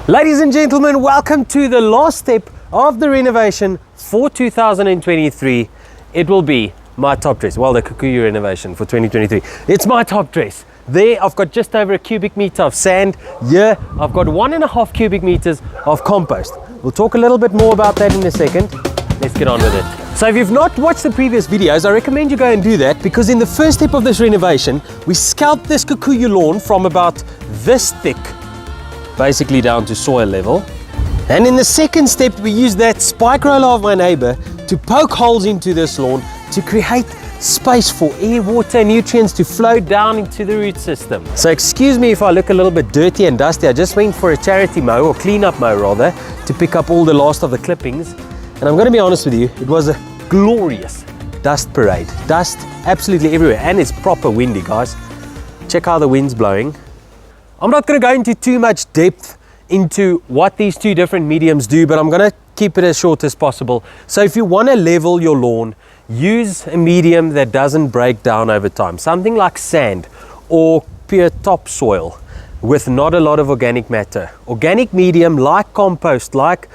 Ladies and gentlemen, welcome to the last step of the renovation for 2023. It will be my top dress. Well, the Kikuyu renovation for 2023. It's my top dress. There, I've got just over a cubic meter of sand. Here, I've got 1.5 cubic meters of compost. We'll talk a little bit more about that in a second. Let's get on with it. So if you've not watched the previous videos, I recommend you go and do that, because in the first step of this renovation, we scalped this Kikuyu lawn from about this thick, basically down to soil level. And in the second step, we used that spike roller of my neighbor to poke holes into this lawn to create space for air, water, nutrients to flow down into the root system. So excuse me if I look a little bit dirty and dusty. I just went for a charity mow, or cleanup mow rather, to pick up all the last of the clippings. And I'm going to be honest with you, it was a glorious dust parade. Dust absolutely everywhere, and it's proper windy, guys. Check how the wind's blowing. I'm not going to go into too much depth into what these two different mediums do, but I'm going to keep it as short as possible. So if you want to level your lawn, use a medium that doesn't break down over time. Something like sand or pure topsoil with not a lot of organic matter. Organic medium like compost, like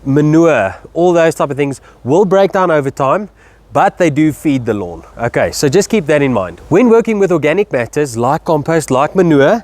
manure, all those type of things will break down over time, but they do feed the lawn. Okay, so just keep that in mind. When working with organic matters like compost, like manure,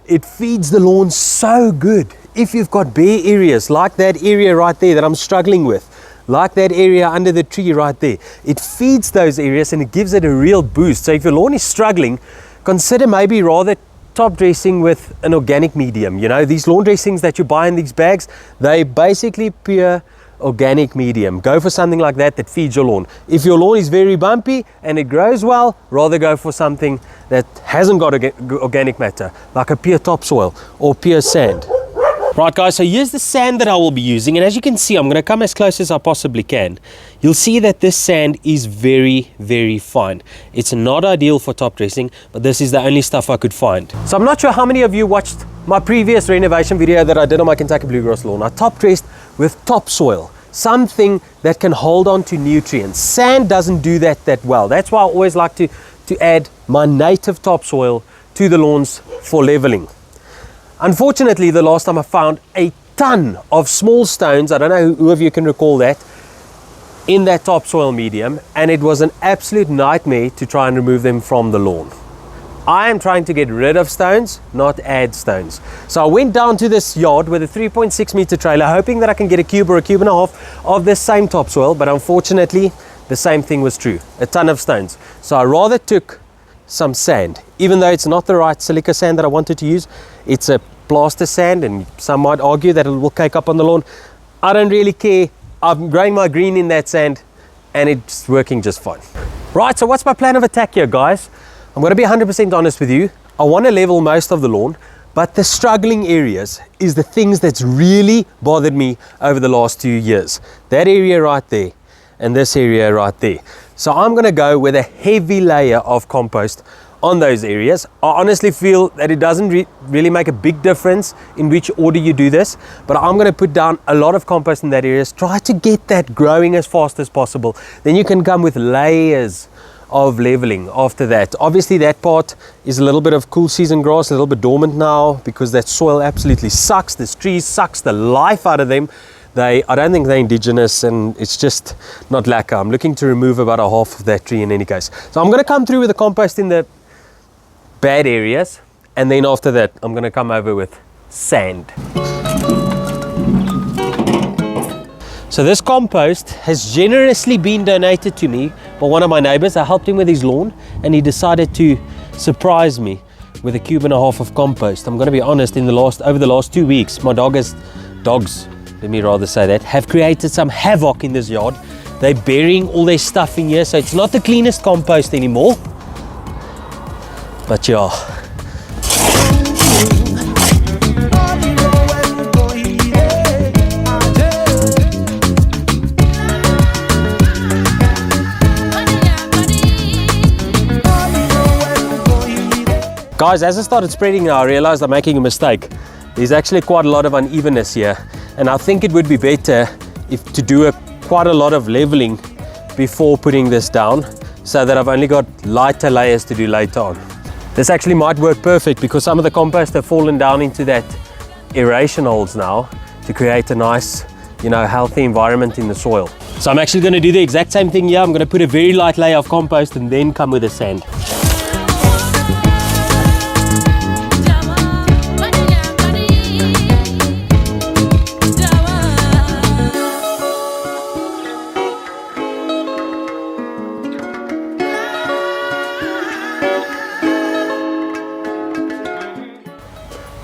it feeds the lawn so good. If you've got bare areas like that area right there that I'm struggling with, like that area under the tree right there, it feeds those areas and it gives it a real boost. So if your lawn is struggling, consider maybe rather top dressing with an organic medium. You know, these lawn dressings that you buy in these bags, they basically pure organic medium. Go for something like that that feeds your lawn. If your lawn is very bumpy and it grows well, rather go for something that hasn't got organic matter, like a pure topsoil or pure sand. Right guys, so here's the sand that I will be using, and as you can see, I'm going to come as close as I possibly can. You'll see that this sand is very, very fine. It's not ideal for top dressing, but this is the only stuff I could find. So I'm not sure how many of you watched my previous renovation video that I did on my Kentucky bluegrass lawn. I top dressed with topsoil, something that can hold on to nutrients. Sand doesn't do that well. That's why I always like to add my native topsoil to the lawns for leveling. Unfortunately, the last time I found a ton of small stones, I don't know who of you can recall that, in that topsoil medium, and it was an absolute nightmare to try and remove them from the lawn. I am trying to get rid of stones, not add stones. So I went down to this yard with a 3.6 meter trailer, hoping that I can get a cube or a cube and a half of this same topsoil, but unfortunately, the same thing was true, a ton of stones. So I rather took some sand, even though it's not the right silica sand that I wanted to use. It's a plaster sand, and some might argue that it will cake up on the lawn. I don't really care. I'm growing my green in that sand and it's working just fine. Right, so what's my plan of attack here, guys? I'm going to be 100% honest with you. I want to level most of the lawn, but the struggling areas is the things that's really bothered me over the last 2 years. That area right there and this area right there. So I'm going to go with a heavy layer of compost on those areas. I honestly feel that it doesn't really make a big difference in which order you do this, but I'm going to put down a lot of compost in that area. Try to get that growing as fast as possible. Then you can come with layers of leveling after that. Obviously that part is a little bit of cool season grass, a little bit dormant now, because that soil absolutely sucks. This tree sucks the life out of them. I don't think they're indigenous, and it's just not lacquer. I'm looking to remove about a half of that tree in any case. So I'm going to come through with the compost in the bad areas, and then after that I'm going to come over with sand. So this compost has generously been donated to me by one of my neighbors. I helped him with his lawn, and he decided to surprise me with a cube and a half of compost. I'm going to be honest, over the last 2 weeks, my dogs, let me rather say that, have created some havoc in this yard. They're burying all their stuff in here, so it's not the cleanest compost anymore. But yeah. Guys, as I started spreading now, I realized I'm making a mistake. There's actually quite a lot of unevenness here, and I think it would be better to do quite a lot of leveling before putting this down, so that I've only got lighter layers to do later on. This actually might work perfect, because some of the compost have fallen down into that aeration holes now to create a nice, healthy environment in the soil. So I'm actually going to do the exact same thing here. I'm going to put a very light layer of compost and then come with the sand.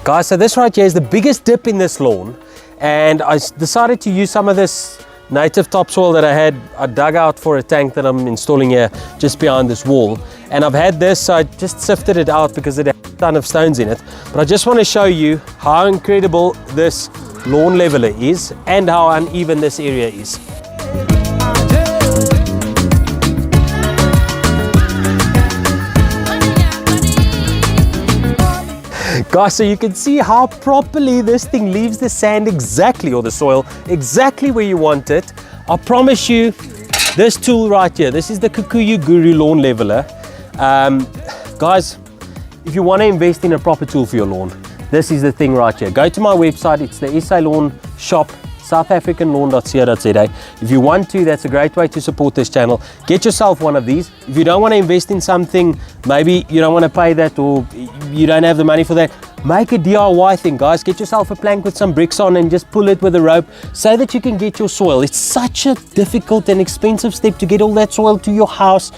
Guys, so this right here is the biggest dip in this lawn, and I decided to use some of this native topsoil that I dug out for a tank that I'm installing here just behind this wall. And I've had this, so I just sifted it out because it had a ton of stones in it. But I just want to show you how incredible this lawn leveler is and how uneven this area is. Guys, so you can see how properly this thing leaves the sand exactly, or the soil, exactly where you want it. I promise you, this tool right here, this is the Kikuyu Guru Lawn Leveler. Guys, if you want to invest in a proper tool for your lawn, this is the thing right here. Go to my website, it's the SA Lawn Shop, southafricanlawn.co.za. If you want to, that's a great way to support this channel. Get yourself one of these. If you don't want to invest in something, maybe you don't want to pay that, or you don't have the money for that, make a DIY thing, guys. Get yourself a plank with some bricks on and just pull it with a rope so that you can get your soil. It's such a difficult and expensive step to get all that soil to your house,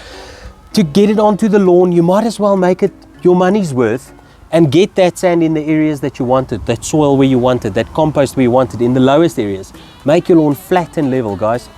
to get it onto the lawn. You might as well make it your money's worth and get that sand in the areas that you wanted, that soil where you wanted, that compost where you wanted, in the lowest areas. Make your lawn flat and level, guys.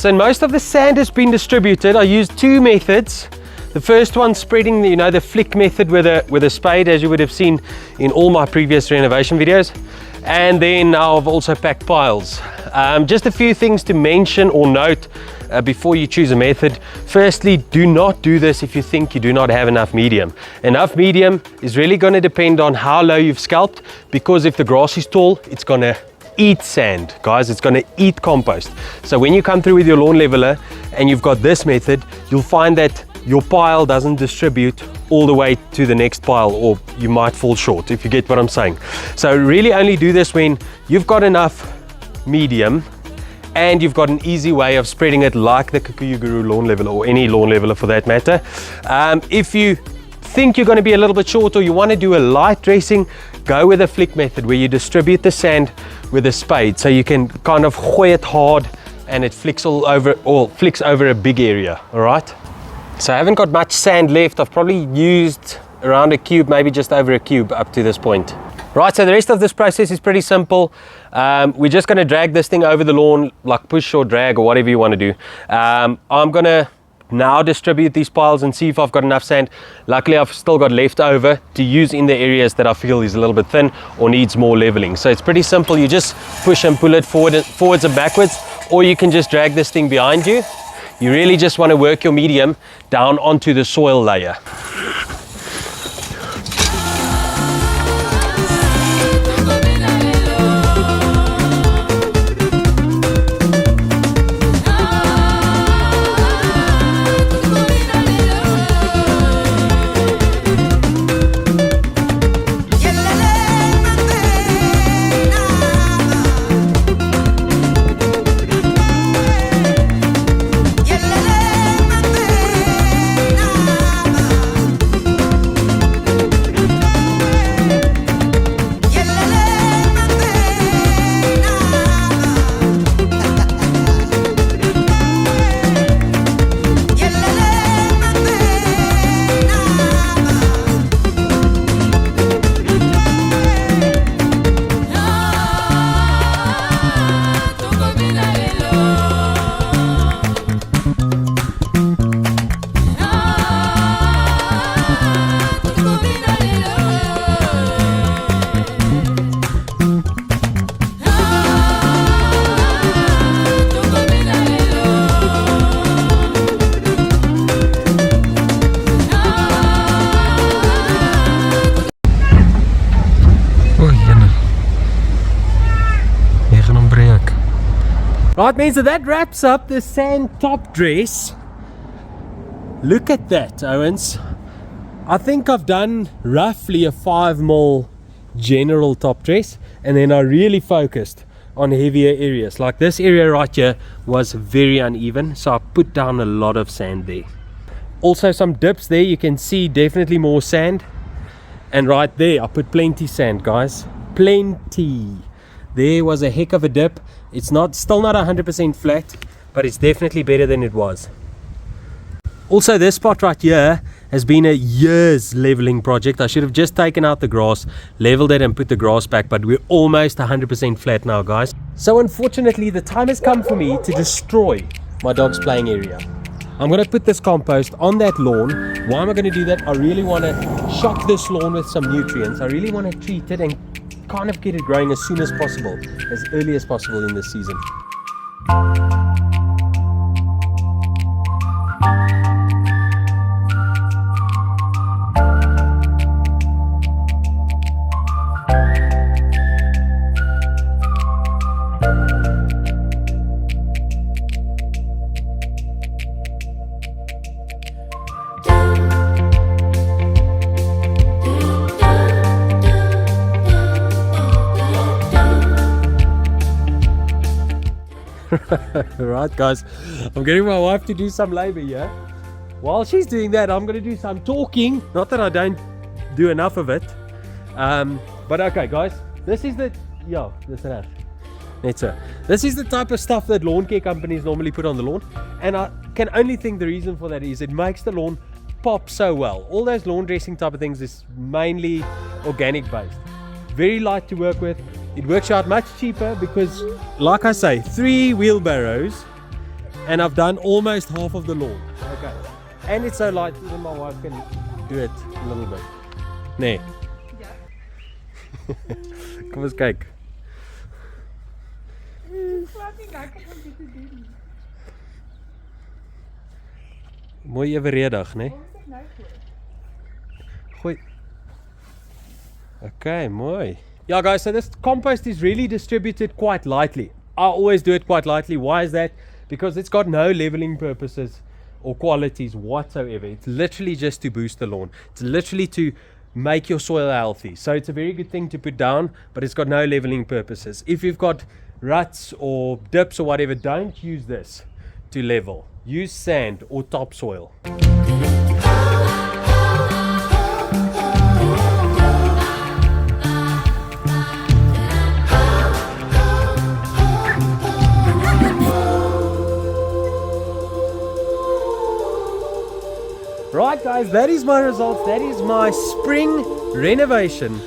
And most of the sand has been distributed. I used two methods. The first one, spreading the flick method with a spade, as you would have seen in all my previous renovation videos. And then now I've also packed piles. Just a few things to mention or note before you choose a method. Firstly, do not do this if you think you do not have enough medium. Enough medium is really going to depend on how low you've scalped, because if the grass is tall, it's going to eat sand, guys. It's going to eat compost. So when you come through with your lawn leveler and you've got this method, you'll find that your pile doesn't distribute all the way to the next pile, or you might fall short, if you get what I'm saying. So really only do this when you've got enough medium and you've got an easy way of spreading it, like the Kikuyu Guru lawn leveler, or any lawn leveler for that matter. If you think you're going to be a little bit short, or you want to do a light dressing, go with a flick method where you distribute the sand with a spade, so you can kind of gooi it hard and it flicks over a big area. All right, so I haven't got much sand left. I've probably used around a cube, maybe just over a cube up to this point. Right, so the rest of this process is pretty simple. We're just going to drag this thing over the lawn, like push or drag or whatever you want to do. I'm going to now distribute these piles and see if I've got enough sand. Luckily, I've still got left over to use in the areas that I feel is a little bit thin or needs more leveling. So it's pretty simple. You just push and pull it forwards and backwards, or you can just drag this thing behind you. You really just want to work your medium down onto the soil layer. Right, means that wraps up the sand top dress. Look at that, Owens. I think I've done roughly a 5mm general top dress, and then I really focused on heavier areas. Like this area right here was very uneven, so I put down a lot of sand there. Also some dips there, you can see definitely more sand. And right there I put plenty sand, guys, plenty. There was a heck of a dip. It's still not 100% flat, but it's definitely better than it was. Also, this spot right here has been a year's leveling project. I should have just taken out the grass, leveled it and put the grass back, but we're almost 100% flat now, guys. So unfortunately, the time has come for me to destroy my dog's playing area. I'm going to put this compost on that lawn. Why am I going to do that? I really want to shock this lawn with some nutrients. I really want to treat it and kind of get it growing as soon as possible, as early as possible in this season. Right, guys, I'm getting my wife to do some labor here. While she's doing that, I'm going to do some talking. Not that I don't do enough of it, but okay, guys, this is the this is the type of stuff that lawn care companies normally put on the lawn, and I can only think the reason for that is it makes the lawn pop so well. All those lawn dressing type of things is mainly organic based, very light to work with. It works out much cheaper because, like I say, 3 wheelbarrows and I've done almost half of the lawn. Okay, and it's so light, even my wife can do it a little bit. Nee. Ja. Kom eens kyk. Mooi evenredig, nee? Gooi. Okay, mooi. Yeah, guys, so this compost is really distributed quite lightly. I always do it quite lightly. Why is that? Because it's got no leveling purposes or qualities whatsoever. It's literally just to boost the lawn. It's literally to make your soil healthy. So it's a very good thing to put down, but it's got no leveling purposes. If you've got ruts or dips or whatever, don't use this to level. Use sand or topsoil. Right, guys, that is my results. That is my spring renovation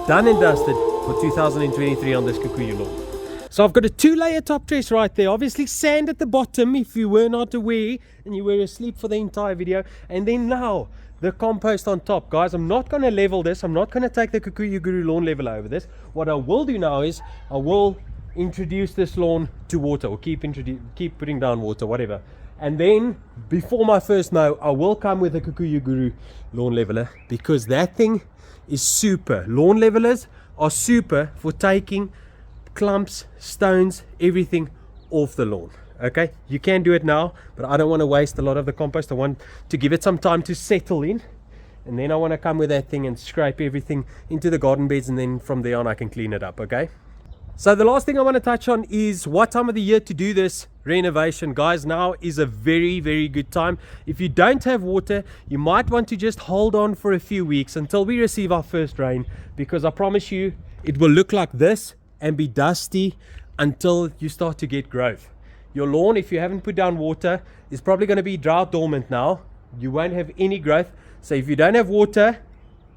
done and dusted for 2023 on this Kikuyu lawn. So I've got a 2-layer top dress right there. Obviously sand at the bottom if you were not aware and you were asleep for the entire video. And then now the compost on top. Guys, I'm not going to level this. I'm not going to take the Kikuyu Guru lawn leveler over this. What I will do now is I will introduce this lawn to water, or keep putting down water, whatever. And then before my first mow, I will come with a Kikuyu Guru lawn leveler, because that thing is super. Lawn levelers are super for taking clumps, stones, everything off the lawn. Okay, you can do it now, but I don't want to waste a lot of the compost. I want to give it some time to settle in, and then I want to come with that thing and scrape everything into the garden beds, and then from there on I can clean it up. Okay, so the last thing I want to touch on is what time of the year to do this renovation. Guys, now is a very, very good time. If you don't have water, you might want to just hold on for a few weeks until we receive our first rain, because I promise you it will look like this and be dusty until you start to get growth. Your lawn, if you haven't put down water, is probably going to be drought dormant now. You won't have any growth. So if you don't have water,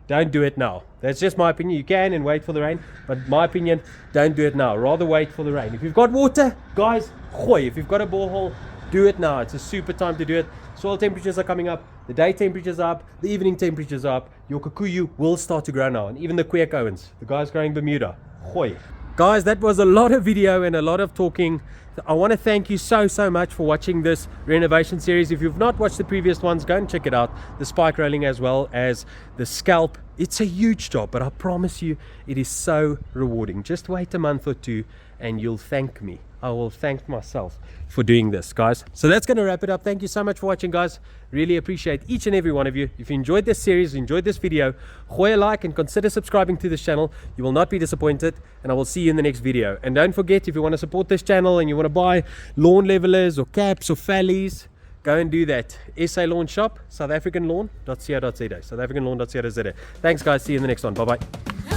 don't do it now. That's just my opinion. You can and wait for the rain, but my opinion, don't do it now. Rather wait for the rain. If you've got water, guys, gooi. If you've got a borehole, do it now. It's a super time to do it. Soil temperatures are coming up. The day temperatures are up. The evening temperatures are up. Your Kikuyu will start to grow now. And even the Kweekowens, the guys growing Bermuda, gooi. Guys, that was a lot of video and a lot of talking. I want to thank you so much for watching this renovation series. If you've not watched the previous ones, go and check it out. The spike rolling as well as the scalp. It's a huge job, but I promise you it is so rewarding. Just wait a month or two and you'll thank me. I will thank myself for doing this, guys. So that's going to wrap it up. Thank you so much for watching, guys. Really appreciate each and every one of you. If you enjoyed this series, enjoyed this video, gooi a like and consider subscribing to this channel. You will not be disappointed, and I will see you in the next video. And don't forget, if you want to support this channel and you want to buy lawn levelers or caps or fallies, go and do that. SA Lawn Shop, southafricanlawn.co.za. southafricanlawn.co.za. Thanks, guys. See you in the next one. Bye-bye.